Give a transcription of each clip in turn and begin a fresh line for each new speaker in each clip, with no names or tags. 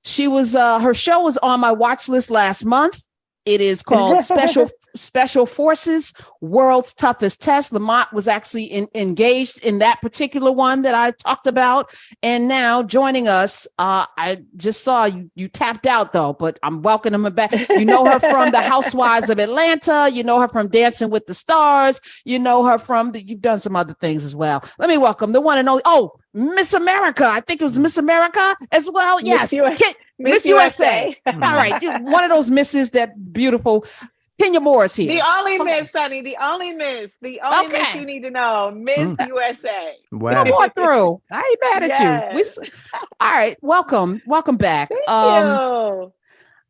She was her show was on my watch list last month. It is called Special Forces, World's Toughest Test. Lamont was actually engaged in that particular one that I talked about. And now joining us, I just saw you tapped out though, but I'm welcoming her back. You know her from The Housewives of Atlanta. You know her from Dancing with the Stars. You know her from you've done some other things as well. Let me welcome the one and only, Miss America. I think it was Miss America as well. Yes. Miss USA. All right. One of those misses that beautiful. Kenya Morris here.
The only miss, Sonny. The only miss. The only miss you need to know. Miss USA.
Wow. Come on through. I ain't mad at you. All right. Welcome. Welcome back.
Thank you.
I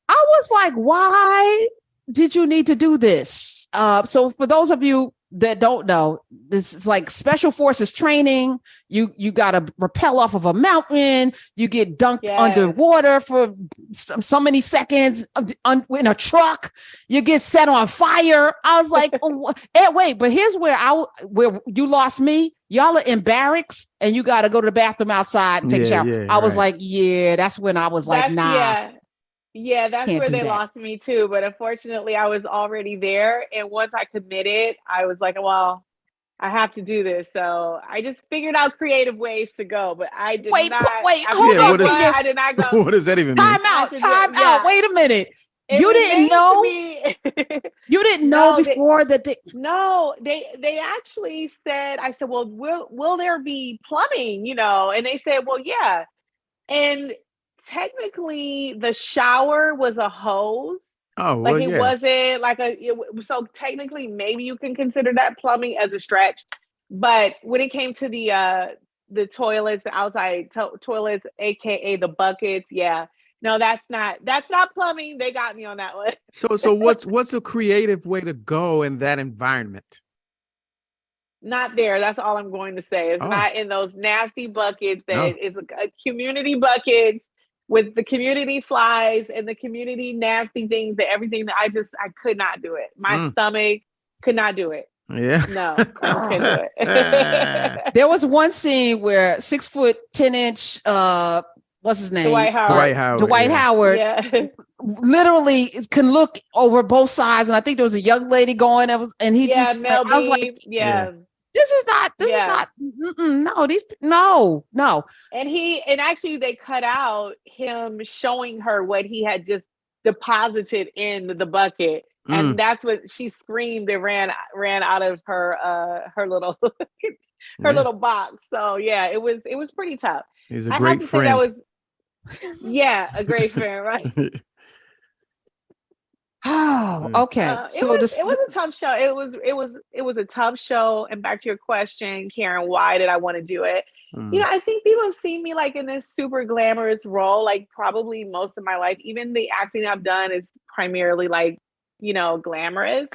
was like, why did you need to do this? So for those of you that don't know, this is like special forces training. You got to rappel off of a mountain. You get dunked underwater for so many seconds in a truck. You get set on fire. I was like, wait, but here's where you lost me. Y'all are in barracks and you got to go to the bathroom outside and take a shower. I was like, that's when I was like, nah.
Yeah, that's where they lost me too. But unfortunately, I was already there. And once I committed, I was like, well, I have to do this. So I just figured out creative ways to go. But I did not.
Hold on.
I did not go.
What does that even mean?
Time out. Wait a minute. You didn't know? You didn't know before that?
No, they actually said, I said, well, will there be plumbing? And they said, well, yeah. And technically the shower was a hose.
Oh, well,
it wasn't like so technically maybe you can consider that plumbing as a stretch. But when it came to the toilets, the outside toilets, aka the buckets, no, that's not plumbing. They got me on that one.
So what's a creative way to go in that environment?
Not there. That's all I'm going to say. It's not in those nasty buckets. That is a community buckets with the community flies and the community nasty things, everything that I could not do it. My stomach could not do it.
Yeah.
No, I couldn't do it.
There was one scene where 6'10" what's his name?
Dwight
Howard.
Yeah.
Literally can look over both sides. And I think there was a young lady going I was like, this is not, no.
And actually they cut out him showing her what he had just deposited in the bucket. And that's what she screamed and ran out of her little little box. So it was pretty tough.
He's a great friend.
A great friend, right?
Oh, okay.
So it was a tough show. It was a tough show. And back to your question, Karen, why did I want to do it? I think people have seen me like in this super glamorous role, like probably most of my life. Even the acting I've done is primarily like, glamorous.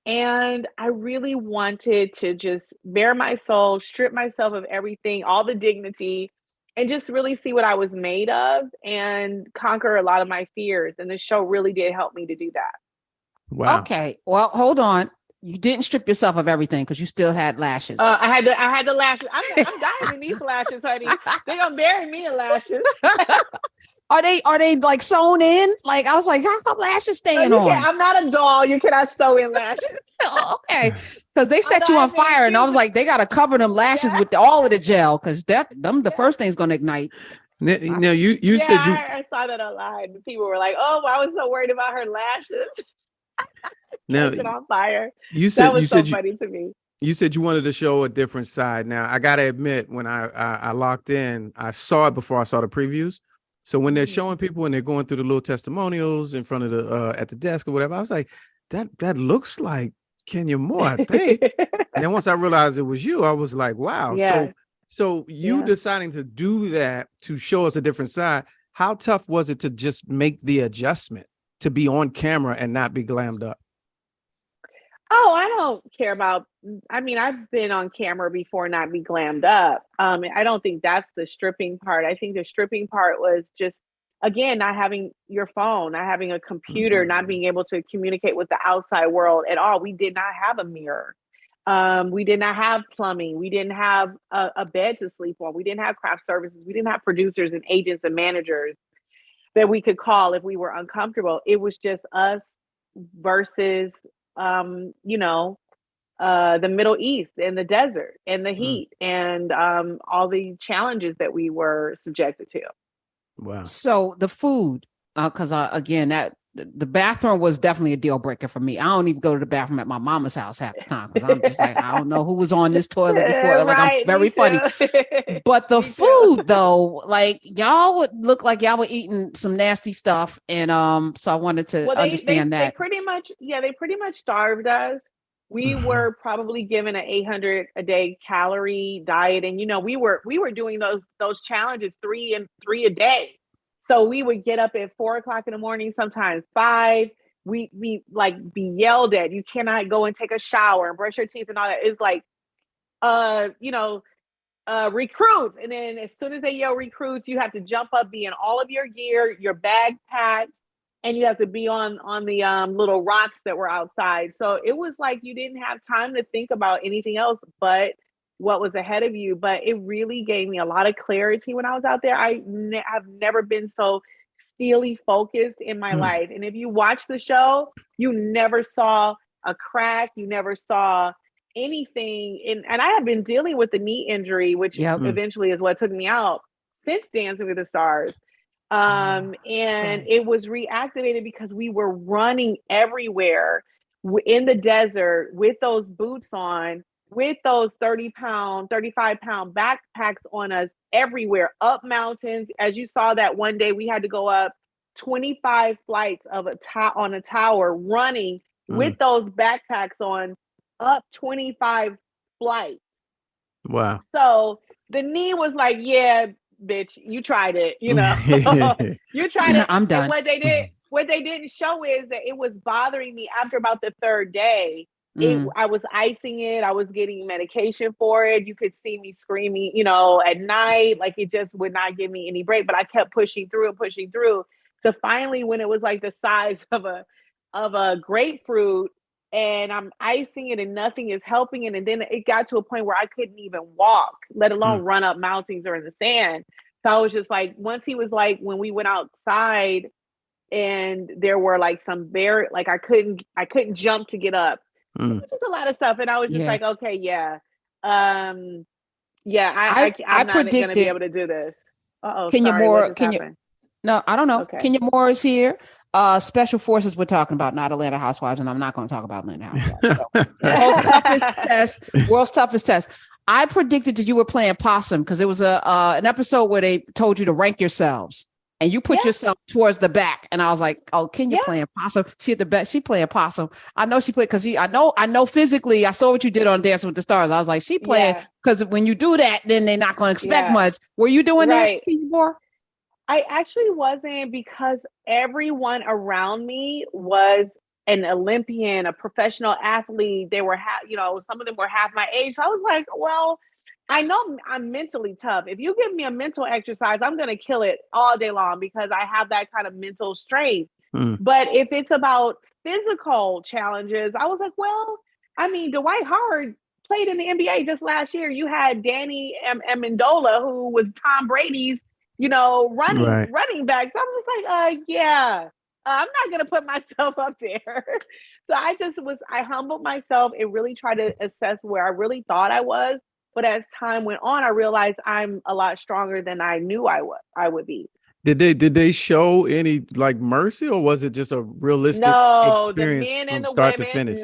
And I really wanted to just bare my soul, strip myself of everything, all the dignity, and just really see what I was made of and conquer a lot of my fears. And the show really did help me to do that.
Wow.
Okay. Well, hold on. You didn't strip yourself of everything because you still had lashes.
I had the lashes. I'm dying in these lashes, honey. They're gonna bury me in lashes.
Are they like sewn in? Like I was like, how's the lashes staying on?
I'm not a doll. You cannot sew in lashes.
Okay, because they set you on fire, and I was like, they gotta cover them lashes with all of the gel because the first thing's gonna ignite.
Now you said
I saw that online. People were like, "Oh, I was so worried about her lashes."
Now
on fire.
That was
so funny to me.
You said you wanted to show a different side. Now I gotta admit, when I locked in, I saw it before I saw the previews. So when they're showing people and they're going through the little testimonials in front of the at the desk or whatever, I was like, that looks like Kenya Moore, I think. And then once I realized it was you, I was like, wow.
Yeah.
So you deciding to do that to show us a different side, how tough was it to just make the adjustment to be on camera and not be glammed up?
Oh, I don't care about, I've been on camera before, not be glammed up. I don't think that's the stripping part. I think the stripping part was just, again, not having your phone, not having a computer, not being able to communicate with the outside world at all. We did not have a mirror. We did not have plumbing. We didn't have a bed to sleep on. We didn't have craft services. We didn't have producers and agents and managers. that we could call if we were uncomfortable. It was just us versus, you know, the Middle East and the desert and the heat and all the challenges that we were subjected to.
Wow.
So the food, because again, that the bathroom was definitely a deal breaker for me. I don't even go to the bathroom at my mama's house half the time because I'm just like, I don't know who was on this toilet before. Like,
Right,
I'm very funny. But the food, though, like y'all would look like y'all were eating some nasty stuff, and so I wanted to understand that.
They pretty much starved us. We were probably given an 800 a day calorie diet, and you know we were doing those challenges 3 a day. So we would get up at 4 o'clock in the morning, sometimes 5. We like be yelled at. You cannot go and take a shower and brush your teeth and all that. It's like, you know, recruits. And then as soon as they yell recruits, you have to jump up, be in all of your gear, your backpacks, and you have to be on the little rocks that were outside. So it was like you didn't have time to think about anything else but what was ahead of you. But it really gave me a lot of clarity when I was out there. I've never been so steely focused in my life. And if you watch the show, you never saw a crack, you never saw anything. And I have been dealing with the knee injury, which eventually is what took me out since Dancing with the Stars. And it was reactivated because we were running everywhere in the desert with those boots on, with those 35-pound backpacks on us everywhere, up mountains. As you saw that one day, we had to go up 25 flights of on a tower, running with those backpacks on, up 25 flights.
Wow.
So the knee was like, yeah, bitch, you tried it, you know. You tried it.
I'm done.
And what they didn't show is that it was bothering me after about the 3rd day. I was icing it. I was getting medication for it. You could see me screaming, you know, at night. Like, it just would not give me any break. But I kept pushing through. So finally, when it was like the size of a grapefruit, and I'm icing it and nothing is helping it. And then it got to a point where I couldn't even walk, let alone run up mountains or in the sand. So I was just like, once he was like, when we went outside and there were like some like I couldn't jump to get up. It was just a lot of stuff. And I was just like, okay, yeah. I'm not going to be able to do this.
No, I don't know. Okay. Kenya Moore is here. Special Forces we're talking about, not Atlanta Housewives, and I'm not going to talk about Atlanta Housewives. So. World's toughest test. I predicted that you were playing possum because it was an episode where they told you to rank yourselves, and you put yourself towards the back, and I was like, "Oh, Kenya playing possum? She at the back. She playing possum. I know she played because I know physically. I saw what you did on Dancing with the Stars. I was like, she playing because when you do that, then they're not going to expect much. Were you doing that, Kenya Moore?
I actually wasn't, because everyone around me was an Olympian, a professional athlete. They were, some of them were half my age. So I was like, well, I know I'm mentally tough. If you give me a mental exercise, I'm going to kill it all day long because I have that kind of mental strength. But if it's about physical challenges, I was like, well, I mean, Dwight Howard played in the NBA just last year. You had Danny Amendola, who was Tom Brady's running back. So I'm just like, I'm not going to put myself up there. So I humbled myself and really tried to assess where I really thought I was. But as time went on, I realized I'm a lot stronger than I knew I would be.
Did they show any like mercy, or was it just a realistic experience from start to finish?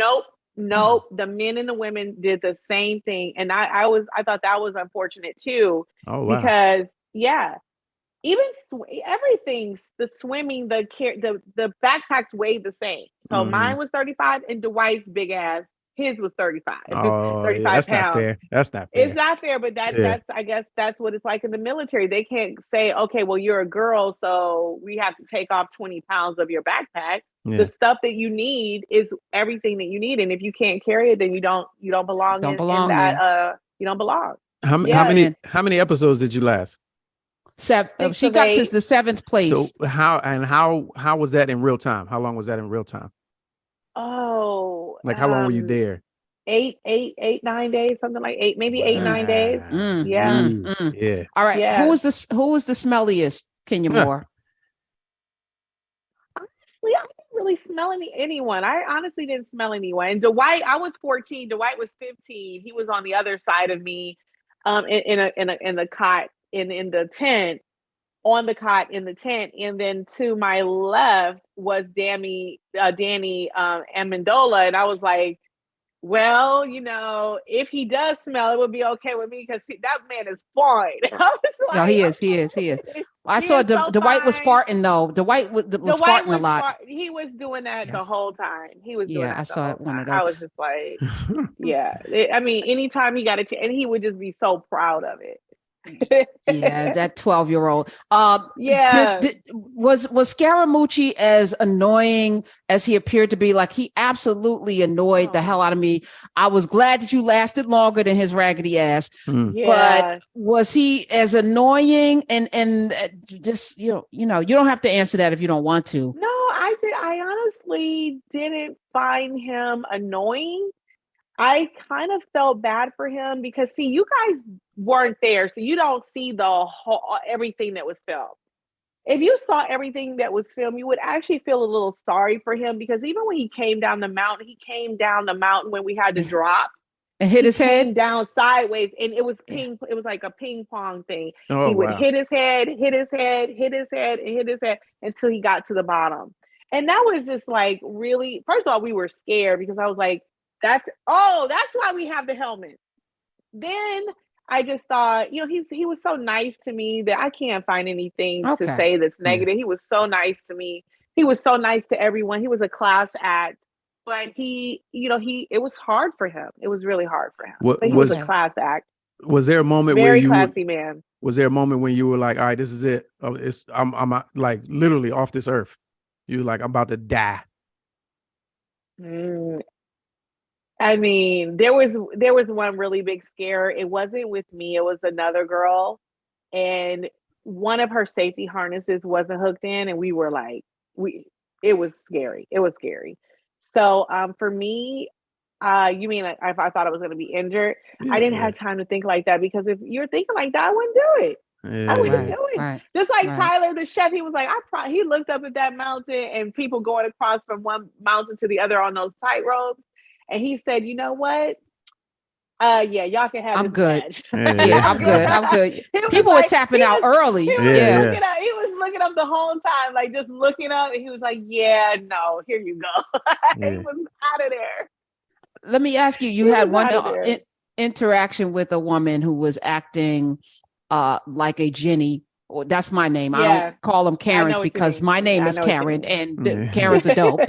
Nope. The men and the women did the same thing. And I thought that was unfortunate too.
Oh, wow.
Because even everything, the swimming, the backpacks weighed the same. So mine was 35 and Dwight's big ass, his was 35.
Oh, 35
that's
pounds. Not fair. That's not fair.
It's not fair, but that's I guess that's what it's like in the military. They can't say, okay, well, you're a girl, so we have to take off 20 pounds of your backpack. Yeah. The stuff that you need is everything that you need. And if you can't carry it, then you don't belong in that. You don't belong.
How many episodes did you last?
7. She got to the 7th place.
So how was that in real time? How long was that in real time?
Oh,
like how long were you there?
9 days, something like 8, maybe 8, 9 days.
Yeah.
All right. Yeah. Who was the smelliest, Kenya Moore?
honestly, I didn't really smell anyone. I honestly didn't smell anyone. And Dwight, I was 14. Dwight was 15. He was on the other side of me, in the cot in the tent, on the cot in the tent, and then to my left was Danny Amendola, and I was like, well, if he does smell, it would be okay with me because that man is fine. I was like,
no, he is. I
he
saw
is so
Dwight was
fine.
farting though. Dwight was farting a lot.
He was doing that
Yes.
the whole time. He was doing that
I
the
saw
whole
one of
time.
those.
I was just like, yeah. I mean, anytime he got a chance, and he would just be so proud of it.
Yeah, that 12-year-old.
Yeah.
Was Scaramucci as annoying as he appeared to be? Like, he absolutely annoyed the hell out of me. I was glad that you lasted longer than his raggedy ass.
Yeah.
But was he as annoying? And just you don't have to answer that if you don't want to.
No, I honestly didn't find him annoying. I kind of felt bad for him because, see, you guys weren't there, so you don't see the whole everything that was filmed. If you saw everything that was filmed, you would actually feel a little sorry for him, because even when he came down the mountain when we had to drop
and hit his head.
Came down sideways, and it was it was like a ping pong thing.
Oh,
he would
wow.
hit his head, and hit his head until he got to the bottom. And that was just like, really, first of all, we were scared because I was like, that's why we have the helmet. Then I just thought, he was so nice to me that I can't find anything to say that's negative. He was so nice to me. He was so nice to everyone. He was a class act, but it was hard for him. It was really hard for him. But he was a class act.
Was there a moment
Very
where you
classy man?
Was there a moment when you were like, all right, this is it. I'm like literally off this earth. You were like, I'm about to die.
I mean, there was one really big scare. It wasn't with me. It was another girl, and one of her safety harnesses wasn't hooked in, and we were like, it was scary. It was scary. So, for me, you mean like if I thought I was going to be injured? I didn't have time to think like that, because if you're thinking like that, I wouldn't do it. I wouldn't do it.
Right,
Just like Tyler, the chef, he was like, he looked up at that mountain and people going across from one mountain to the other on those tight ropes. And he said, you know what? Yeah, y'all can have.
I'm good.
I'm
good. People were tapping out early.
He was looking up the whole time, like just looking up, and he was like, "Yeah, no, here you go." He was out of there.
Let me ask you: you had one interaction with a woman who was acting like a Ginny. That's my name. I don't call them Karens because my name is Karen, and Karen's a dope.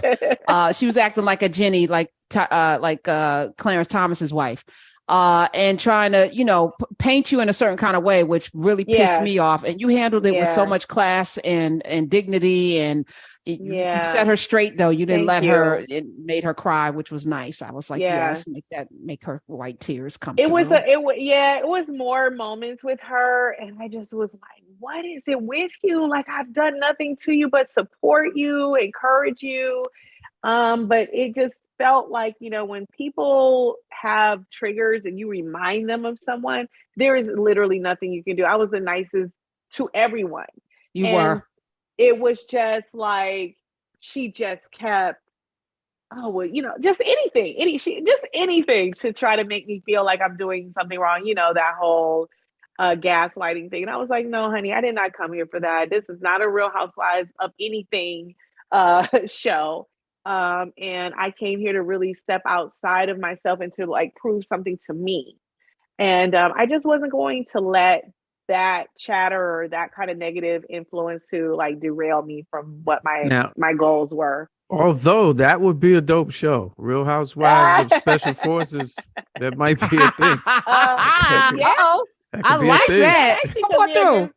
She was acting like a Ginny, like Clarence Thomas's wife, and trying to, paint you in a certain kind of way, which really pissed me off. And you handled it with so much class and dignity, and you set her straight, though. You didn't let her. It made her cry, which was nice. I was like, yes, make her white tears come.
It was more moments with her, and I just was like, what is it with you? Like, I've done nothing to you but support you, encourage you. But it just felt like, when people have triggers and you remind them of someone, there is literally nothing you can do. I was the nicest to everyone.
You were.
It was just like, she just kept, just anything, just anything to try to make me feel like I'm doing something wrong. That whole gaslighting thing. And I was like, no, honey, I did not come here for that. This is not a Real Housewives of anything show. And I came here to really step outside of myself and to like prove something to me. And I just wasn't going to let that chatter or that kind of negative influence to like derail me from what my goals were.
Although that would be a dope show, Real Housewives of Special Forces. That might be a thing.
I like that. Come on through.